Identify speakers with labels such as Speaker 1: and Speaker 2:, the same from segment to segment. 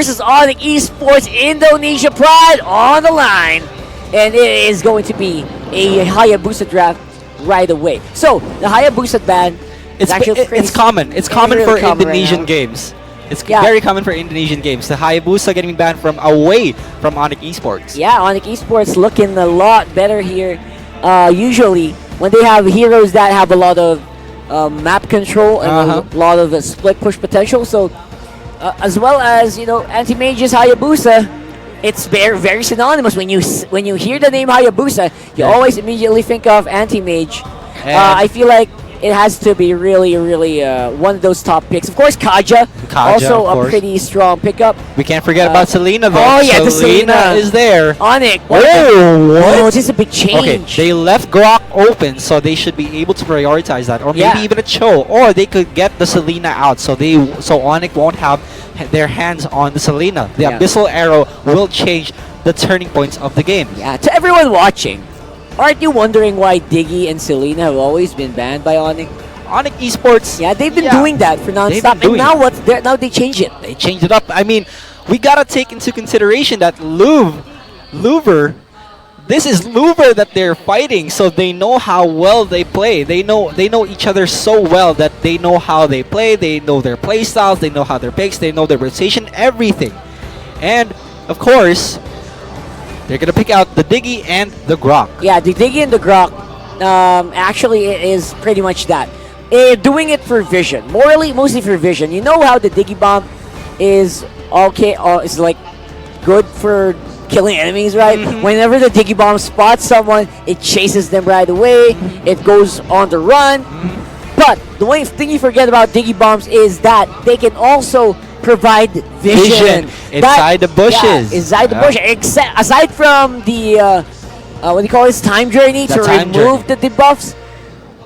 Speaker 1: versus Onic Esports Indonesia Pride on the line. And it is going to be a Hayabusa draft right away. So, the Hayabusa ban is actually
Speaker 2: it's common. It's common
Speaker 1: really
Speaker 2: for
Speaker 1: common
Speaker 2: Indonesian
Speaker 1: right
Speaker 2: games. It's very common for Indonesian games. The Hayabusa getting banned from away from Onic Esports.
Speaker 1: Yeah, Onic Esports looking a lot better here. Usually, when they have heroes that have a lot of map control and a lot of split push potential, so as well as anti-mage's Hayabusa, it's very synonymous. When you hear the name Hayabusa, you always immediately think of anti-mage. I feel like it has to be really one of those top picks. Of course, Kaja also a pretty strong pickup.
Speaker 2: We can't forget about Selena though.
Speaker 1: Oh yeah,
Speaker 2: Selena is there.
Speaker 1: Onic.
Speaker 2: Oh,
Speaker 1: this is a big change.
Speaker 2: Okay, they left Grok open, so they should be able to prioritize that, or maybe even a Cho, or they could get the Selena out, so Onic won't have their hands on the Selena. The Abyssal Arrow will change the turning points of the game.
Speaker 1: Yeah, to everyone watching, aren't you wondering why Diggy and Selena have always been banned by Onic?
Speaker 2: Onic Esports.
Speaker 1: Yeah, they've been doing that for non-stop, and now now they change it.
Speaker 2: They changed it up. I mean, we gotta take into consideration that Louvre. This is Louvre that they're fighting, so they know how well they play. They know each other so well that they know how they play. They know their play styles. They know how their picks. They know their rotation, everything. And of course, they're gonna pick out the Diggy and the Grok.
Speaker 1: Yeah, the Diggy and the Grok. Actually, it is pretty much that. They're doing it for vision, mostly for vision. You know how the Diggy Bomb is okay. It's like good for killing enemies, right? Whenever the Diggy Bomb spots someone, it chases them right away. It goes on the run. But the one thing you forget about Diggy Bombs is that they can also provide vision
Speaker 2: inside the bushes.
Speaker 1: Yeah, inside the bush. Aside from the what do you call this, time journey to remove the debuffs.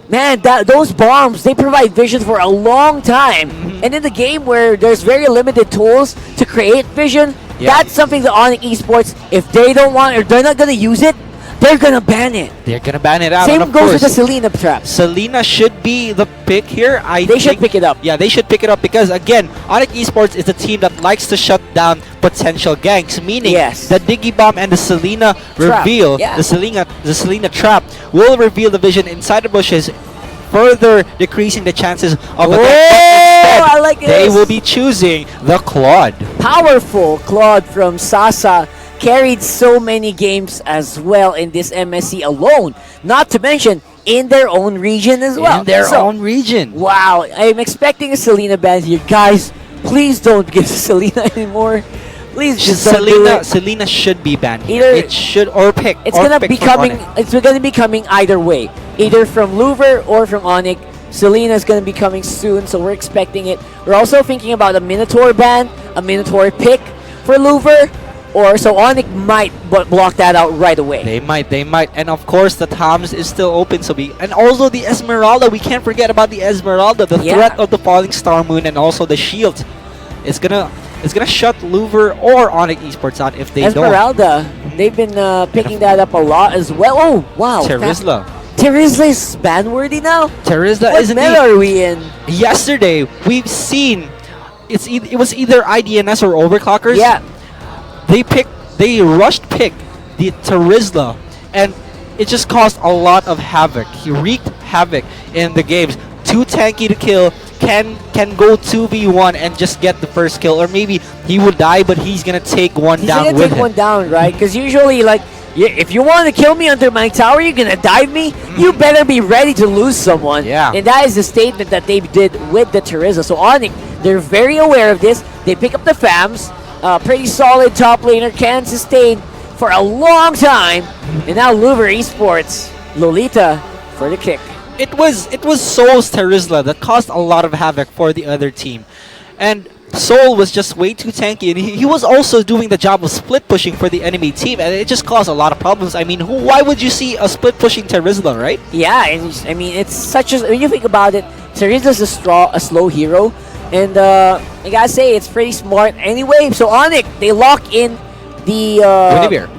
Speaker 1: Man, those bombs, they provide vision for a long time. And in the game where there's very limited tools to create vision, that's something that Onic Esports, if they don't want or they're not going to use it, they're going to ban it.
Speaker 2: They're going to ban it out.
Speaker 1: Same goes with the Selena trap.
Speaker 2: Selena should be the pick here.
Speaker 1: They should pick it up.
Speaker 2: Yeah, they should pick it up because, again, Onic Esports is the team that likes to shut down potential ganks, meaning the Diggy Bomb and the Selena reveal, the Selena trap will reveal the vision inside the bushes, further decreasing the chances of a gank.
Speaker 1: I like this.
Speaker 2: They will be choosing the Claude.
Speaker 1: Powerful Claude from Sasa. Carried so many games as well in this MSC alone. Not to mention in their own region as well.
Speaker 2: In their own region.
Speaker 1: Wow, I'm expecting a Selena ban here. Guys, please don't give Selena anymore. Please just don't do it.
Speaker 2: Selena should be banned.
Speaker 1: Either
Speaker 2: it should pick.
Speaker 1: It's gonna be coming. It's gonna be coming either way, either from Louvre or from Onic. Selena is gonna be coming soon, so we're expecting it. We're also thinking about a Minotaur ban, a Minotaur pick for Louvre. Or so Onic might block that out right away.
Speaker 2: They might, and of course the Toms is still open. And also the Esmeralda. We can't forget about the Esmeralda, the threat of the falling star moon, and also the shield. It's gonna shut Louvre or Onic Esports out if they
Speaker 1: Esmeralda, they've been picking that up a lot as well. Oh wow,
Speaker 2: Terizla.
Speaker 1: Terizla is ban-worthy now.
Speaker 2: Terizla is
Speaker 1: indeed. What meta are we in?
Speaker 2: Yesterday we've seen it was either IDNS or Overclockers.
Speaker 1: Yeah.
Speaker 2: They rushed pick the Terizla, and it just caused a lot of havoc. He wreaked havoc in the games. Too tanky to kill, can go 2v1 and just get the first kill, or maybe he would die, but he's gonna take one down with him. He's gonna take
Speaker 1: one down, right? Because usually, like, if you want to kill me under my tower, you're gonna dive me. You better be ready to lose someone.
Speaker 2: Yeah.
Speaker 1: And that is the statement that they did with the Terizla. So Onic, they're very aware of this. They pick up the FAMs. Pretty solid top laner, can sustain for a long time. And now Louvre Esports, Lolita for the kick.
Speaker 2: It was Soul's Terizla that caused a lot of havoc for the other team. And Soul was just way too tanky, and he was also doing the job of split pushing for the enemy team, and it just caused a lot of problems. I mean, why would you see a split pushing Terizla, right?
Speaker 1: Yeah, and I mean, it's such a, when you think about it, Terizla's a slow hero. And I gotta say, it's pretty smart anyway. So Onic, they lock in the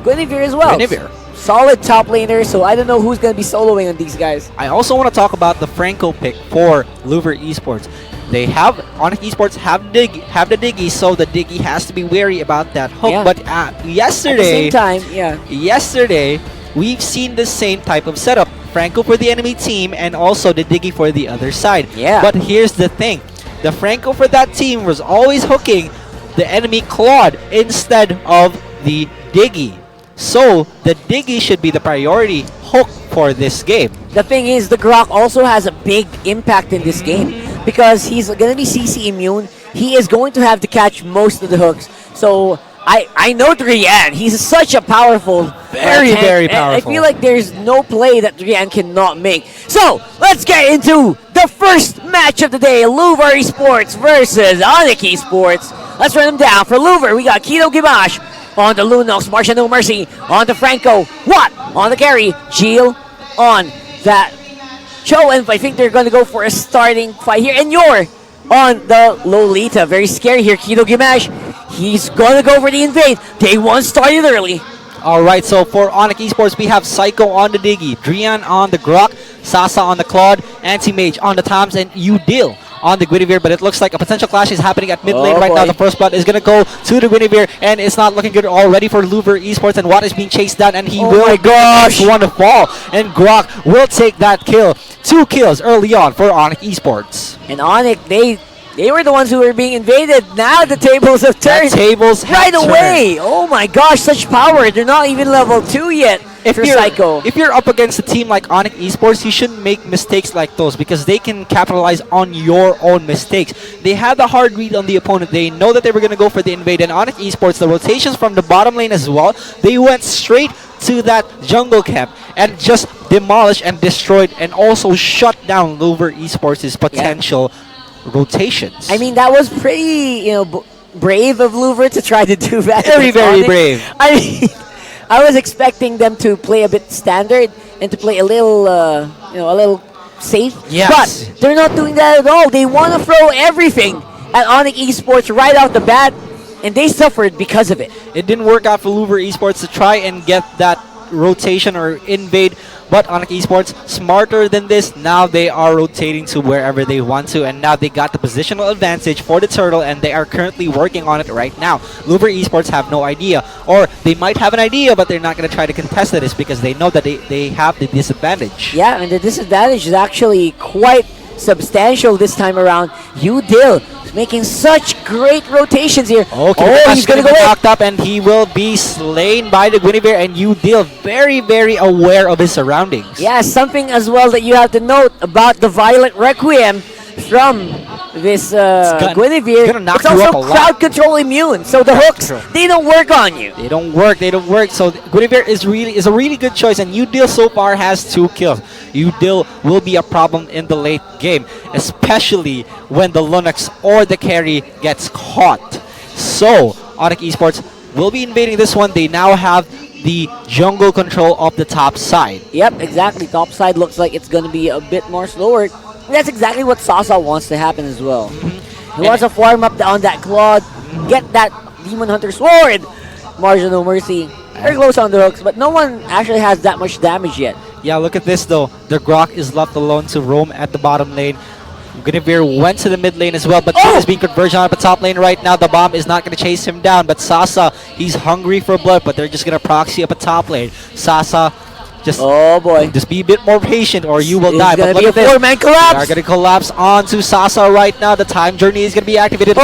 Speaker 1: Guinevere as well.
Speaker 2: Guinevere.
Speaker 1: Solid top laner, so I don't know who's gonna be soloing on these guys.
Speaker 2: I also want to talk about the Franco pick for Louvre Esports. They have Onic Esports have the Diggy, so the Diggy has to be wary about that hook.
Speaker 1: Yeah.
Speaker 2: But
Speaker 1: At the
Speaker 2: yesterday,
Speaker 1: same time, yeah.
Speaker 2: yesterday we've seen the same type of setup. Franco for the enemy team and also the Diggy for the other side.
Speaker 1: Yeah.
Speaker 2: But here's the thing. The Franco for that team was always hooking the enemy Claude instead of the Diggy. So the Diggy should be the priority hook for this game.
Speaker 1: The thing is, the Grok also has a big impact in this game because he's going to be CC immune. He is going to have to catch most of the hooks. So I know Drian. He's such a powerful,
Speaker 2: Very,
Speaker 1: tank,
Speaker 2: very
Speaker 1: and
Speaker 2: powerful.
Speaker 1: I feel like there's no play that Drian cannot make. So let's get into the first match of the day: Louvre Esports versus Onic Esports. Let's run them down. For Louvre, we got Kido Gibash on the Lunox, Marcia No Mercy on the Franco, Watt on the carry, Gil on that Cho, and I think they're going to go for a starting fight here. And you're on the Lolita. Very scary here. Kido Gimash, he's going to go for the invade. Day one started early.
Speaker 2: Alright, so for Onic Esports, we have Psycho on the Diggy, Drian on the Grok, Sasa on the Claude, Anti-Mage on the Toms, and Udil on the Guinevere. But it looks like a potential clash is happening at mid lane right now. The first blood is going to go to the Guinevere, and it's not looking good already for Louvre Esports, and Watt is being chased down, and he will be the first one to fall, and Grok will take that kill. 2 kills early on for Onic Esports.
Speaker 1: And Onic, they were the ones who were being invaded. Now the tables have turned.
Speaker 2: The tables have
Speaker 1: right
Speaker 2: turned.
Speaker 1: away. Oh my gosh, such power. They're not even level 2 yet for Psycho.
Speaker 2: If you're up against a team like Onic Esports, you shouldn't make mistakes like those because they can capitalize on your own mistakes. They had the hard read on the opponent. They know that they were going to go for the invade. And Onic Esports, the rotations from the bottom lane as well, they went straight to that jungle camp and just demolished and destroyed and also shut down Louvre Esports' potential rotations.
Speaker 1: I mean, that was pretty, brave of Louvre to try to do that.
Speaker 2: Very, very
Speaker 1: Onic.
Speaker 2: brave.
Speaker 1: I mean, I was expecting them to play a bit standard and to play a little, a little safe.
Speaker 2: Yes.
Speaker 1: But they're not doing that at all. They want to throw everything at Onic Esports right off the bat, and they suffered because of it.
Speaker 2: It didn't work out for Louvre Esports to try and get that rotation or invade, but Onic Esports, smarter than this, now they are rotating to wherever they want to, and now they got the positional advantage for the turtle, and they are currently working on it right now. Louvre Esports have no idea, or they might have an idea, but they're not going to try to contest this because they know that they have the disadvantage.
Speaker 1: Yeah, and the disadvantage is actually quite substantial this time around. Udil is making such great rotations here.
Speaker 2: Okay,
Speaker 1: he's going to go
Speaker 2: knocked up, and he will be slain by the Guinevere, and Udil very, very aware of his surroundings.
Speaker 1: Yeah, something as well that you have to note about the Violent Requiem from this Guinevere.
Speaker 2: Knock
Speaker 1: It's
Speaker 2: you
Speaker 1: also
Speaker 2: up a lot.
Speaker 1: crowd control immune, so the hooks, they don't work on you.
Speaker 2: They don't work. So Guinevere is a really good choice, and Udil so far has 2 kills. Udil will be a problem in the late game, especially when the Lunox or the carry gets caught. So Onic Esports will be invading this one. They now have the jungle control of the top side.
Speaker 1: Yep, exactly. Top side looks like it's going to be a bit more slower. That's exactly what Sasa wants to happen as well. He wants to farm up on that Claude, get that Demon Hunter Sword. Margin No Mercy. Very close on the hooks, but no one actually has that much damage yet.
Speaker 2: Yeah, look at this though. The Grok is left alone to roam at the bottom lane. Guinevere went to the mid lane as well, but he is being converged on the top lane right now. The bomb is not going to chase him down, but Sasa, he's hungry for blood, but they're just going to proxy up a top lane. Sasa, just be a bit more patient or you will die. But look at this.
Speaker 1: 4-man collapse.
Speaker 2: They are going to collapse onto Sasa right now. The time journey is going to be activated.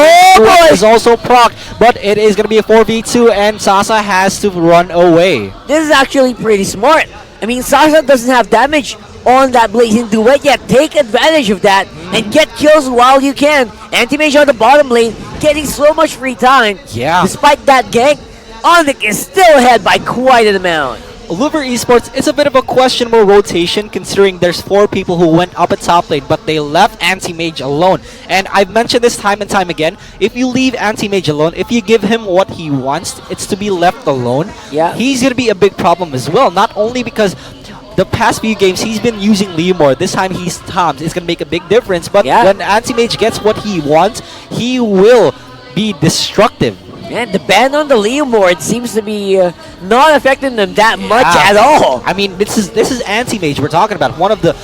Speaker 2: Is also procced, but it is going to be a 4v2, and Sasa has to run away.
Speaker 1: This is actually pretty smart. I mean, Sasa doesn't have damage on that Blazing Duet yet. Take advantage of that and get kills while you can. Anti-Mage on the bottom lane, getting so much free time.
Speaker 2: Yeah.
Speaker 1: Despite that gank, Onic is still ahead by quite an amount.
Speaker 2: Louvre Esports, it's a bit of a questionable rotation considering there's 4 people who went up at top lane, but they left Anti-Mage alone. And I've mentioned this time and time again, if you leave Anti-Mage alone, if you give him what he wants, it's to be left alone, he's going to be a big problem as well. Not only because the past few games he's been using Lemur, this time he's Toms. It's going to make a big difference, but when Anti-Mage gets what he wants, he will be destructive.
Speaker 1: And the ban on the Leomord seems to be not affecting them that much
Speaker 2: Yeah.
Speaker 1: at all.
Speaker 2: I mean, this is Anti-Mage we're talking about. One of the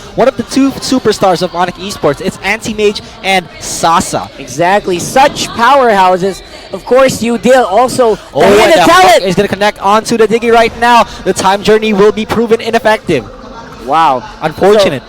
Speaker 2: two superstars of Onic Esports. It's Anti-Mage and Sasa.
Speaker 1: Exactly. Such powerhouses. Of course, you did also the
Speaker 2: and
Speaker 1: hidden
Speaker 2: the
Speaker 1: talent.
Speaker 2: Hook is going to connect onto the Diggy right now. The time journey will be proven ineffective.
Speaker 1: Wow.
Speaker 2: Unfortunate.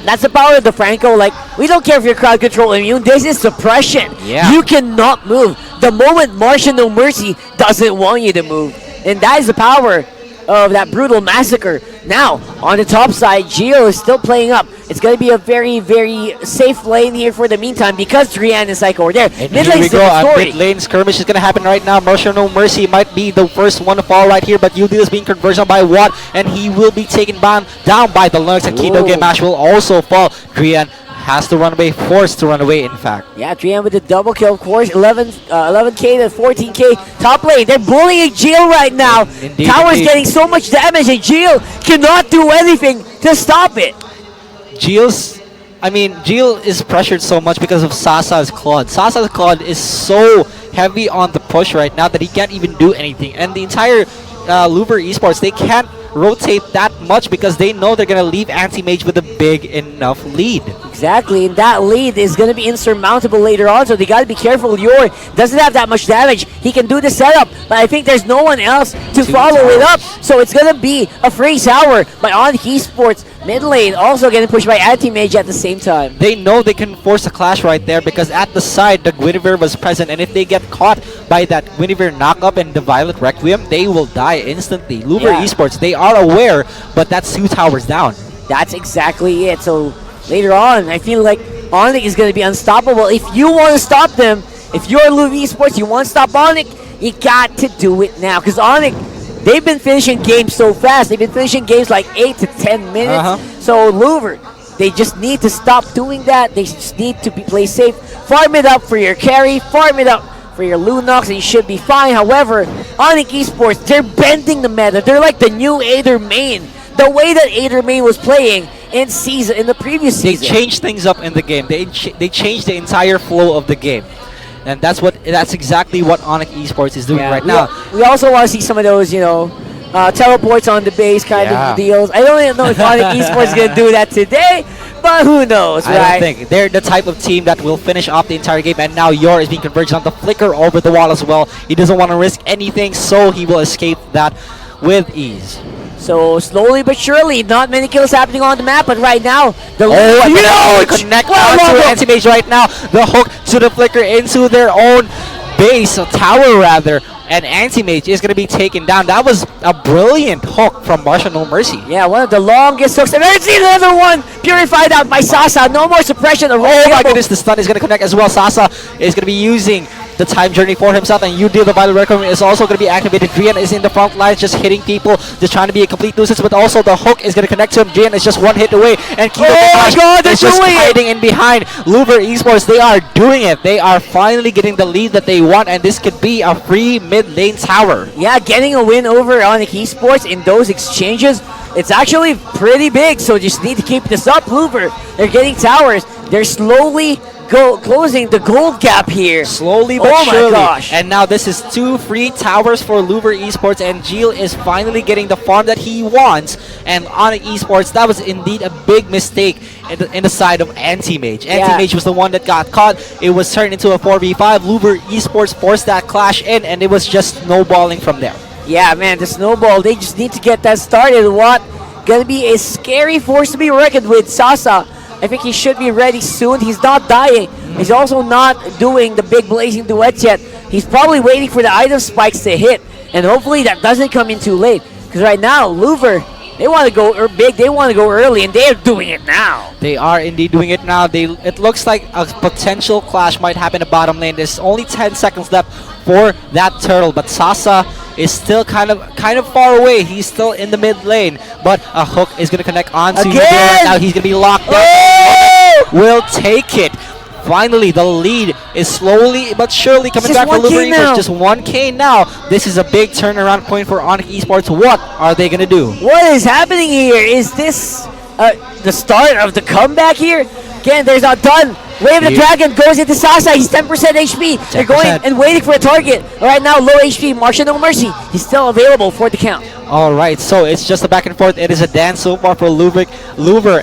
Speaker 1: That's the power of the Franco. Like, we don't care if you're crowd control immune. This is suppression.
Speaker 2: Yeah.
Speaker 1: You cannot move. The moment Martian No Mercy doesn't want you to move. And that is the power of that brutal massacre. Now, on the top side, Gio is still playing up. It's going to be a very, very safe lane here for the meantime because Drian and Psycho are there.
Speaker 2: And
Speaker 1: Mid
Speaker 2: here we
Speaker 1: lane's
Speaker 2: go.
Speaker 1: different story.
Speaker 2: Mid lane skirmish is going to happen right now. Martial No Mercy might be the first one to fall right here, but Udil is being converted by Watt, and he will be taken down by the Lux, and Kido Gemash will also fall. Drian has to run away, forced to run away, in fact.
Speaker 1: Yeah, Drian with the double kill, of course. 11K to 14K. Top lane, they're bullying Gio right now.
Speaker 2: Indeed,
Speaker 1: Tower's
Speaker 2: indeed.
Speaker 1: getting so much damage, and Gio cannot do anything to stop it.
Speaker 2: Gio is pressured so much because of Sasa's Claude. Sasa's Claude is so heavy on the push right now that he can't even do anything. And the entire Louvre Esports, they can't rotate that much because they know they're going to leave Anti-Mage with a big enough lead.
Speaker 1: Exactly, and that lead is going to be insurmountable later on, so they got to be careful. Yor doesn't have that much damage. He can do the setup, but I think there's no one else to follow it up, so it's going to be a free tower by Onic Esports. Mid lane also getting pushed by Anti-Mage at the same time.
Speaker 2: They know they can force a clash right there because at the side, the Guinevere was present, and if they get caught by that Guinevere knockup and the Violet Requiem, they will die instantly. Louvre Esports, they are aware, but that's 2 towers down.
Speaker 1: That's exactly it. So later on, I feel like Onic is going to be unstoppable. If you want to stop them, if you're Louvre Esports, you want to stop Onic, you got to do it now. Because Onic, they've been finishing games so fast. They've been finishing games like 8 to 10 minutes. So Louvre, they just need to stop doing that. They just need to play safe. Farm it up for your carry. Farm it up for your Lunox, and you should be fine. However, Onic Esports, they're bending the meta. They're like the new Aether main. The way that Aether main was playing in the previous season.
Speaker 2: They changed things up in the game. They changed the entire flow of the game. And that's exactly what Onic Esports is doing right now.
Speaker 1: We also want to see some of those, teleports on the base kind of deals. I don't even know if Onic Esports is going to do that today, but who knows, right?
Speaker 2: I don't think. They're the type of team that will finish off the entire game, and now Yor is being converged on the flicker over the wall as well. He doesn't want to risk anything, so he will escape that with ease.
Speaker 1: So slowly but surely, not many kills happening on the map, but right now, the
Speaker 2: connect onto Anti-Mage right now. The hook to the flicker into their own base, a tower rather, and Anti-Mage is going to be taken down. That was a brilliant hook from Martial No Mercy.
Speaker 1: Yeah, one of the longest hooks. And there's another one purified out by Sasa. No more suppression. Oh
Speaker 2: my goodness, the stun is going to connect as well. Sasa is going to be using the time journey for himself, and Udil, the Violet Requiem, is also going to be activated. Drian is in the front lines, just hitting people, just trying to be a complete nuisance, but also the hook is going to connect to him. Drian is just one hit away, and Kido is just hiding in behind. Louvre Esports, they are doing it. They are finally getting the lead that they want, and this could be a free mid lane tower.
Speaker 1: Yeah, getting a win over Onic Esports in those exchanges, it's actually pretty big, so just need to keep this up. Louvre, they're getting towers. They're slowly closing the gold gap here.
Speaker 2: Slowly but surely.
Speaker 1: Oh my gosh.
Speaker 2: And now this is 2 free towers for Louvre Esports, and Gil is finally getting the farm that he wants. And Onic Esports, that was indeed a big mistake in the side of Anti-Mage. Anti-Mage was the one that got caught. It was turned into a 4v5. Louvre Esports forced that clash in, and it was just snowballing from there.
Speaker 1: Yeah, man, the snowball, they just need to get that started. What? Gonna be a scary force to be reckoned with. Sasa, I think he should be ready soon. He's not dying. He's also not doing the big blazing duets yet. He's probably waiting for the item spikes to hit. And hopefully that doesn't come in too late. Because right now, Louvre, they want to go big. They want to go early, and they're doing it now.
Speaker 2: They are indeed doing it now. It looks like a potential clash might happen in the bottom lane. There's only 10 seconds left for that turtle, but Sasa is still kind of far away. He's still in the mid lane, but a hook is going to connect onto him right now. He's going to be locked down.
Speaker 1: Oh!
Speaker 2: Will take it. Finally, the lead is slowly but surely coming back for Louvre Esports. Just 1K now. This is a big turnaround point for Onic Esports. What are they going to do?
Speaker 1: What is happening here? Is this the start of the comeback here? Again, there's a ton Wave the
Speaker 2: Here-
Speaker 1: Dragon goes into Sasa. He's 10% HP. They're going
Speaker 2: 10%.
Speaker 1: and waiting for a target. Right now, low HP. Marsha No Mercy. He's still available for the count.
Speaker 2: All right, so it's just a back and forth. It is a dance so far for Louvre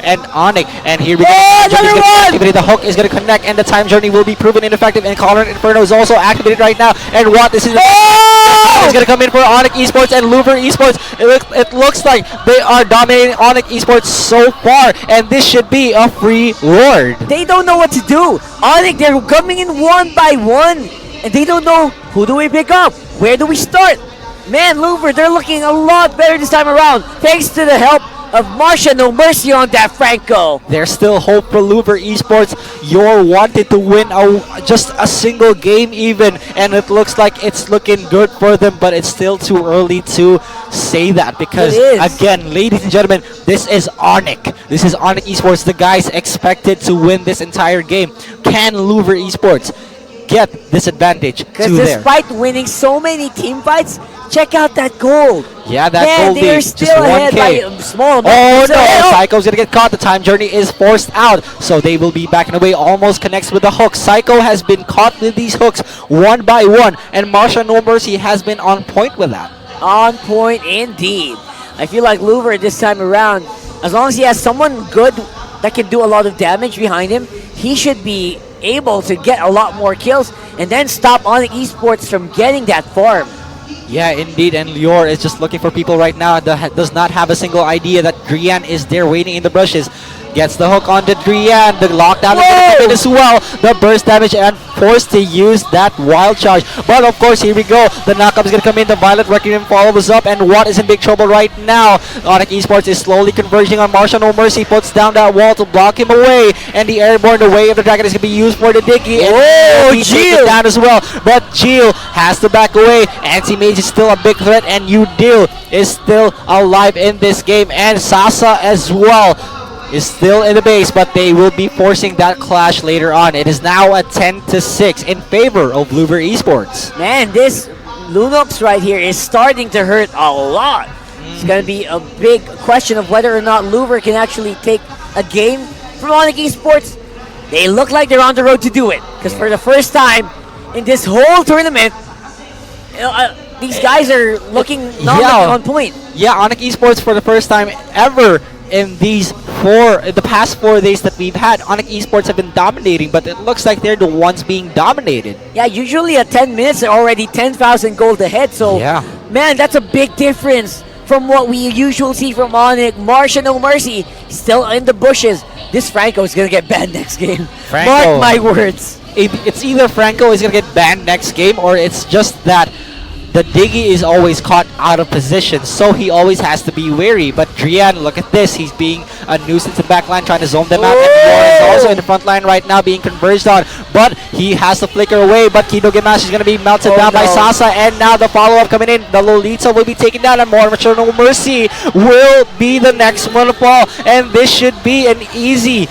Speaker 2: and Onic. And here we go.
Speaker 1: Oh,
Speaker 2: The time journey is
Speaker 1: another
Speaker 2: gonna
Speaker 1: one!
Speaker 2: activate. The hook is going to connect, and the time journey will be proven ineffective. And Colin Inferno is also activated right now. And what? This is
Speaker 1: Oh!
Speaker 2: is going to come in for Onic Esports and Louvre Esports. It looks like they are dominating Onic Esports so far, and this should be a free lord.
Speaker 1: They don't know what to do. Onic, they're coming in one by one, and they don't know who do we pick up. Where do we start? Man, Louvre, they're looking a lot better this time around, thanks to the help of Marsha No Mercy on that Franco.
Speaker 2: There's still hope for Louvre Esports. You're wanted to win just a single game even, and it looks like it's looking good for them, but it's still too early to say that because,
Speaker 1: It is.
Speaker 2: again, ladies and gentlemen, this is Onic. This is Onic Esports. The guys expected to win this entire game. Can Louvre Esports get this advantage
Speaker 1: Because
Speaker 2: to there?
Speaker 1: despite winning so many team fights, check out that gold.
Speaker 2: Yeah, that
Speaker 1: Man,
Speaker 2: gold
Speaker 1: they are
Speaker 2: lead,
Speaker 1: still
Speaker 2: just
Speaker 1: ahead
Speaker 2: 1K.
Speaker 1: by a small amount.
Speaker 2: Oh
Speaker 1: So-
Speaker 2: no, Psycho's gonna get caught. The time journey is forced out. So they will be backing away. Almost connects with the hook. Psycho has been caught with these hooks one by one. And Marsha No Mercy has been on point with that.
Speaker 1: On point indeed. I feel like Louvre this time around, as long as he has someone good that can do a lot of damage behind him, he should be able to get a lot more kills and then stop Onic Esports from getting that farm.
Speaker 2: Yeah, indeed. And Lior is just looking for people right now that does not have a single idea that Drian is there waiting in the brushes. Gets the hook onto Drian. The lockdown is going to come in as well. The burst damage and forced to use that wild charge. But of course, here we go. The knockup is going to come in. The Violet Requiem follows up. And what is in big trouble right now? Onic Esports is slowly converging on Marsha No Mercy. Puts down that wall to block him away. And the airborne, the way of the dragon is going to be used for the Diggy. And he takes it down as well. But Jill has to back away. Anti-Mage is still a big threat. And Udil is still alive in this game. And Sasa as well is still in the base, but they will be forcing that clash later on. It is now a 10-6 in favor of Louvre Esports.
Speaker 1: Man, this Lunox right here is starting to hurt a lot. It's going to be a big question of whether or not Louvre can actually take a game from Onic Esports. They look like they're on the road to do it, because for the first time in this whole tournament, these guys are looking not looking on point.
Speaker 2: Yeah, Onic Esports for the first time ever in the past 4 days that we've had, Onic Esports have been dominating, but it looks like they're the ones being dominated.
Speaker 1: Yeah, usually at 10 minutes, they're already 10,000 gold ahead. So,
Speaker 2: Yeah.
Speaker 1: man, that's a big difference from what we usually see from Onic. Marsha No Mercy still in the bushes. This Franco is going to get banned next game.
Speaker 2: Franco.
Speaker 1: Mark my words.
Speaker 2: It's either Franco is going to get banned next game, or it's just that the Diggy is always caught out of position, so he always has to be wary. But Drian, look at this. He's being a nuisance in the back line, trying to zone them out. And Lauren is also in the front line right now, being converged on. But he has to flicker away. But Kido Gemash is going to be melted down by Sasa. And now the follow-up coming in. The Lolita will be taken down. And more Mature No Mercy will be the next one to fall. And this should be an easy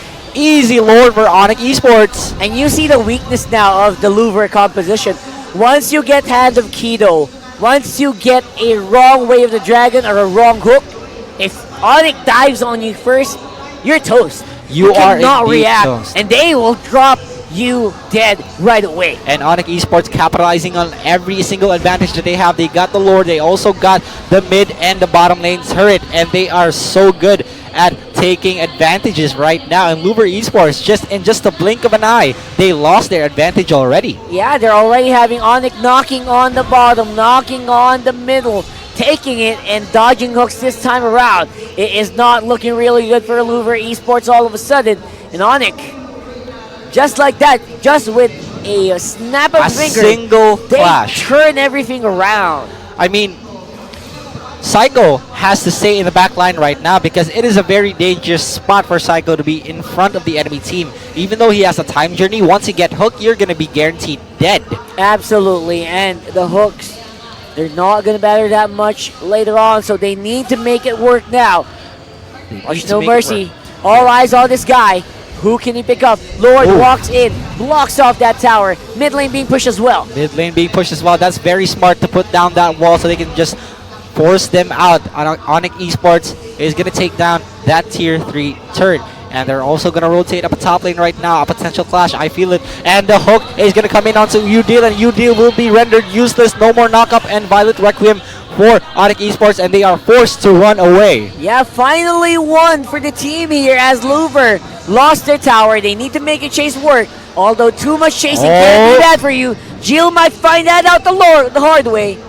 Speaker 2: lord for Onic Esports.
Speaker 1: And you see the weakness now of the Louvre composition. Once you get Hand of Kido, once you get a wrong Way of the Dragon or a wrong hook, if Onic dives on you first, you're toast.
Speaker 2: You are
Speaker 1: cannot
Speaker 2: indeed
Speaker 1: react,
Speaker 2: toast.
Speaker 1: and they will drop you dead right away.
Speaker 2: And Onic Esports capitalizing on every single advantage that they have. They got the Lord, they also got the mid and the bottom lane turret, and they are so good at taking advantages right now. And Louvre Esports, in just a blink of an eye, they lost their advantage already.
Speaker 1: Yeah, they're already having Onic knocking on the bottom, knocking on the middle, taking it and dodging hooks this time around. It is not looking really good for Louvre Esports all of a sudden. And Onic, just like that, just with a snap of
Speaker 2: A
Speaker 1: finger,
Speaker 2: single
Speaker 1: they
Speaker 2: flash.
Speaker 1: turn everything around.
Speaker 2: I mean, Psycho has to stay in the back line right now because it is a very dangerous spot for Psycho to be in front of the enemy team. Even though he has a time journey, once you get hooked, you're going to be guaranteed dead.
Speaker 1: Absolutely, and the hooks, they're not going to matter that much later on, so they need to make it work now. There's no mercy. All eyes on this guy. Who can he pick up? Lord walks in, blocks off that tower. Mid lane being pushed as well.
Speaker 2: Mid lane being pushed as well. That's very smart to put down that wall so they can just force them out. Onic Esports is going to take down that tier 3 turret. And they're also going to rotate up a top lane right now. A potential clash. I feel it. And the hook is going to come in onto Udil. And Udil will be rendered useless. No more knockup and Violet Requiem for Onic Esports. And they are forced to run away.
Speaker 1: Yeah, finally won for the team here as Louvre lost their tower. They need to make a chase work. Although too much chasing can't do that for you. Jill might find that out the hard way.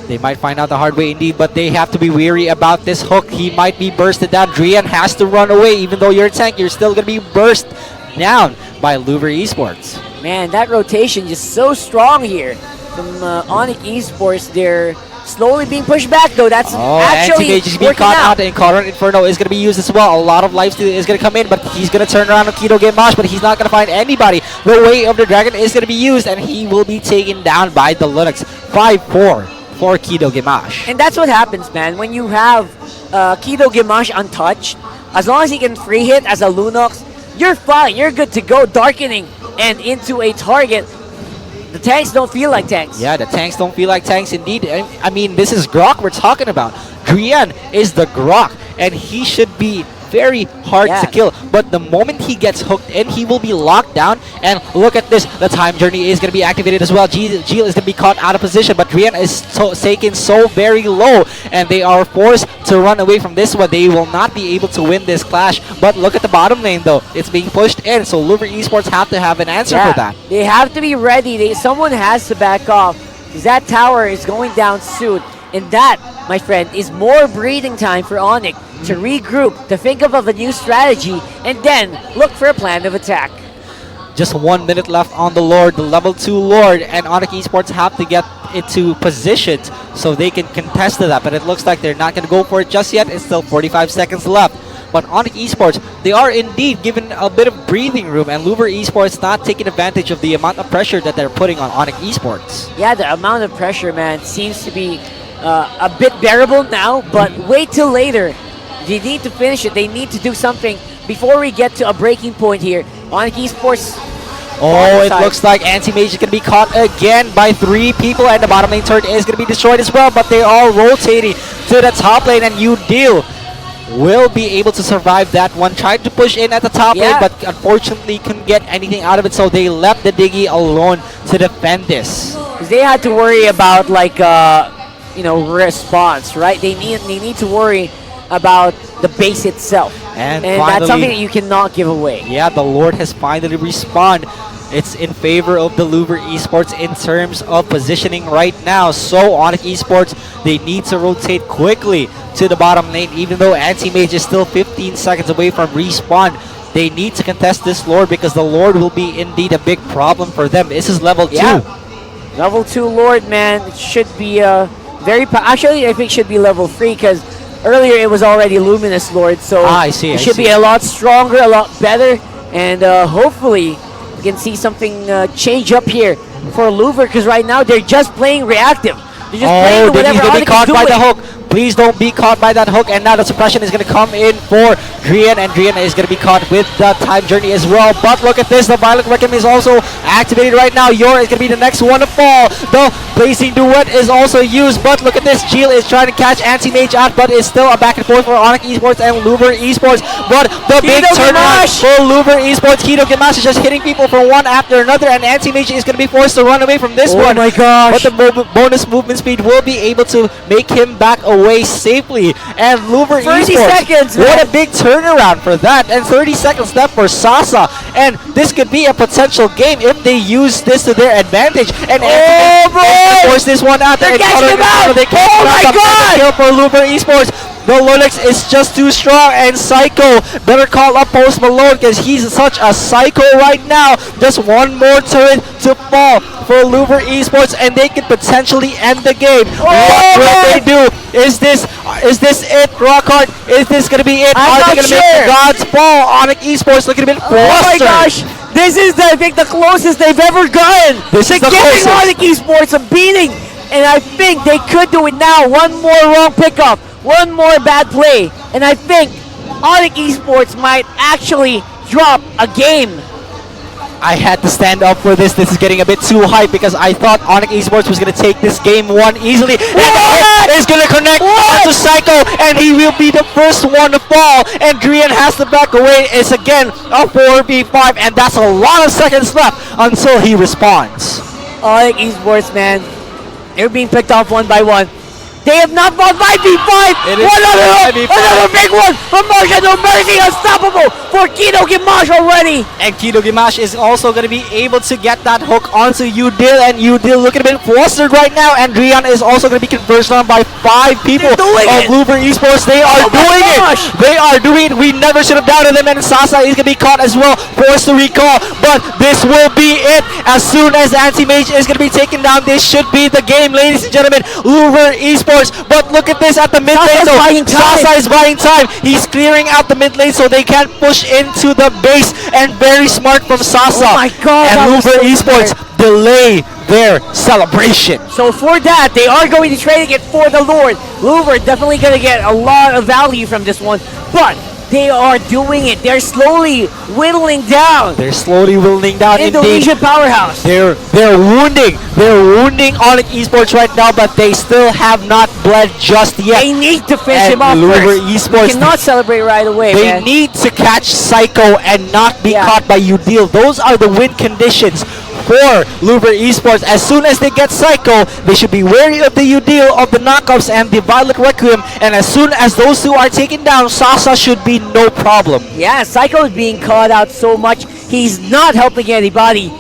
Speaker 2: They might find out the hard way indeed, but they have to be wary about this hook. He might be bursted down. Drian has to run away. Even though you're a tank, you're still going to be burst down by Louvre Esports.
Speaker 1: Man, that rotation is so strong here from Onic Esports. They're slowly being pushed back, though. That's actually
Speaker 2: Anti-Mage is being
Speaker 1: working
Speaker 2: caught
Speaker 1: out.
Speaker 2: out, and Current Inferno is going to be used as well. A lot of life is going to come in, but he's going to turn around on Kido Gamash, but he's not going to find anybody. The Way of the Dragon is going to be used, and he will be taken down by the Linux. 5-4 for Kido Gamash.
Speaker 1: And that's what happens, man. When you have Kido Gamash untouched, as long as he can free hit as a Lunox, you're fine. You're good to go. Darkening and into a target. The tanks don't feel like tanks.
Speaker 2: Yeah, the tanks don't feel like tanks indeed. I mean, this is Grok we're talking about. Drian is the Grok, and he should be very hard to kill. But the moment he gets hooked in, he will be locked down. And look at this. The time journey is going to be activated as well. Gil is going to be caught out of position, but Drian is taken so very low, and they are forced to run away from this one. They will not be able to win this clash. But look at the bottom lane, though. It's being pushed in, so Louvre Esports have to have an answer for that.
Speaker 1: They have to be ready. Someone has to back off, because that tower is going down soon. And that, my friend, is more breathing time for Onic to regroup, to think of a new strategy, and then look for a plan of attack.
Speaker 2: Just 1 minute left on the Lord, the level 2 Lord, and Onic Esports have to get into position so they can contest to that. But it looks like they're not going to go for it just yet. It's still 45 seconds left. But Onic Esports, they are indeed given a bit of breathing room, and Louvre Esports not taking advantage of the amount of pressure that they're putting on Onic Esports.
Speaker 1: Yeah, the amount of pressure, man, seems to be a bit bearable now, but wait till later. They need to finish it. They need to do something before we get to a breaking point here. Onic Esports.
Speaker 2: Oh, it looks like Anti-Mage is going to be caught again by 3 people, and the bottom lane turret is going to be destroyed as well, but they are rotating to the top lane, and Udil will be able to survive that one. Tried to push in at the top lane, but unfortunately couldn't get anything out of it, so they left the Diggy alone to defend this.
Speaker 1: They had to worry about, like, response, right? They need to worry about the base itself, and that's something that you cannot give away.
Speaker 2: Yeah, the Lord has finally respawned. It's in favor of the Louvre Esports in terms of positioning right now. So Onic Esports, they need to rotate quickly to the bottom lane, even though Anti-Mage is still 15 seconds away from respawn. They need to contest this Lord, because the Lord will be indeed a big problem for them. This is level 2.
Speaker 1: Level 2 Lord, man, it should be actually I think should be level 3, because earlier it was already Luminous Lord, so
Speaker 2: I see.
Speaker 1: It should be a lot stronger, a lot better, and hopefully we can see something change up here for Louvre, because right now they're just playing reactive. They're just playing whatever Onic is doing.
Speaker 2: Caught by the hook. Please don't be caught by that hook. And now the suppression is going to come in for Drian, and Drian is going to be caught with the time journey as well. But look at this. The Violet Requiem is also activated right now. Yor is going to be the next one to fall. The Blazing Duet is also used. But look at this. Jill is trying to catch Anti-Mage out, but it's still a back and forth for Onic Esports and Louvre Esports. But the big turnaround for Louvre Esports. Kido Gamash is just hitting people for one after another, and Anti-Mage is going to be forced to run away from this one.
Speaker 1: Oh my gosh.
Speaker 2: But the bonus movement speed will be able to make him back away safely. And Louvre
Speaker 1: 30
Speaker 2: Esports,
Speaker 1: seconds,
Speaker 2: what a big turnaround for that. And 30 seconds left for Sasa, and this could be a potential game if they use this to their advantage. And force this one out.
Speaker 1: They're catching him out. Oh my god,
Speaker 2: kill for Louvre Esports. The Linux is just too strong, and Psycho better call up Post Malone, because he's such a psycho right now. Just one more turret to fall for Louvre Esports, and they could potentially end the game. What will they do? Is this it, Rockhart? Is this going to be it?
Speaker 1: I'm
Speaker 2: Are they
Speaker 1: not
Speaker 2: going to make the gods fall? Onic Esports looking a bit flustered.
Speaker 1: Oh my gosh! This is, I think, the closest they've ever gotten to giving Onic Esports a beating, and I think they could do it now. One more wrong pickup, one more bad play, and I think Onic Esports might actually drop a game.
Speaker 2: I had to stand up for this. This is getting a bit too hype because I thought Onic Esports was going to take this game one easily. And the hit is going to connect to Psycho, and he will be the first one to fall. And Drian has to back away. It's again a 4v5, and that's a lot of seconds left until he responds.
Speaker 1: Onic Esports, man, they're being picked off one by one. They have not fought 5v5! Another big one from Marsha, no mercy, unstoppable for Kido Gimash already!
Speaker 2: And Kido Gimash is also going to be able to get that hook onto Udil, and Udil looking a bit flustered right now, and Drian is also going to be converged on by 5 people of Louvre Esports. They are doing it! They are doing it! We never should have doubted them, and Sasa is going to be caught as well, forced to recall, but this will be it! As soon as Anti-Mage is going to be taken down, this should be the game, ladies and gentlemen. Louvre Esports. But look at this at the mid lane. Sasa is buying time. He's clearing out the mid lane so they can't push into the base. And very smart from Sasa.
Speaker 1: Oh my god.
Speaker 2: And Louvre Esports delay their celebration.
Speaker 1: So for that, they are going to trade it for the Lord. Louvre definitely going to get a lot of value from this one. But they are doing it. They're slowly whittling down.
Speaker 2: They're slowly whittling down.
Speaker 1: Indonesian powerhouse.
Speaker 2: They're wounding Onic Esports right now, but they still have not bled just yet.
Speaker 1: They need to finish him off
Speaker 2: Louvre
Speaker 1: first.
Speaker 2: Esports
Speaker 1: They cannot celebrate right away,
Speaker 2: They
Speaker 1: man.
Speaker 2: need to catch Psycho and not be caught by Udil. Those are the win conditions for Louvre Esports. As soon as they get Psycho, they should be wary of the Udil, of the knockups, and the Violet Requiem. And as soon as those two are taken down, Sasa should be no problem.
Speaker 1: Yeah, Psycho is being called out so much. He's not helping anybody.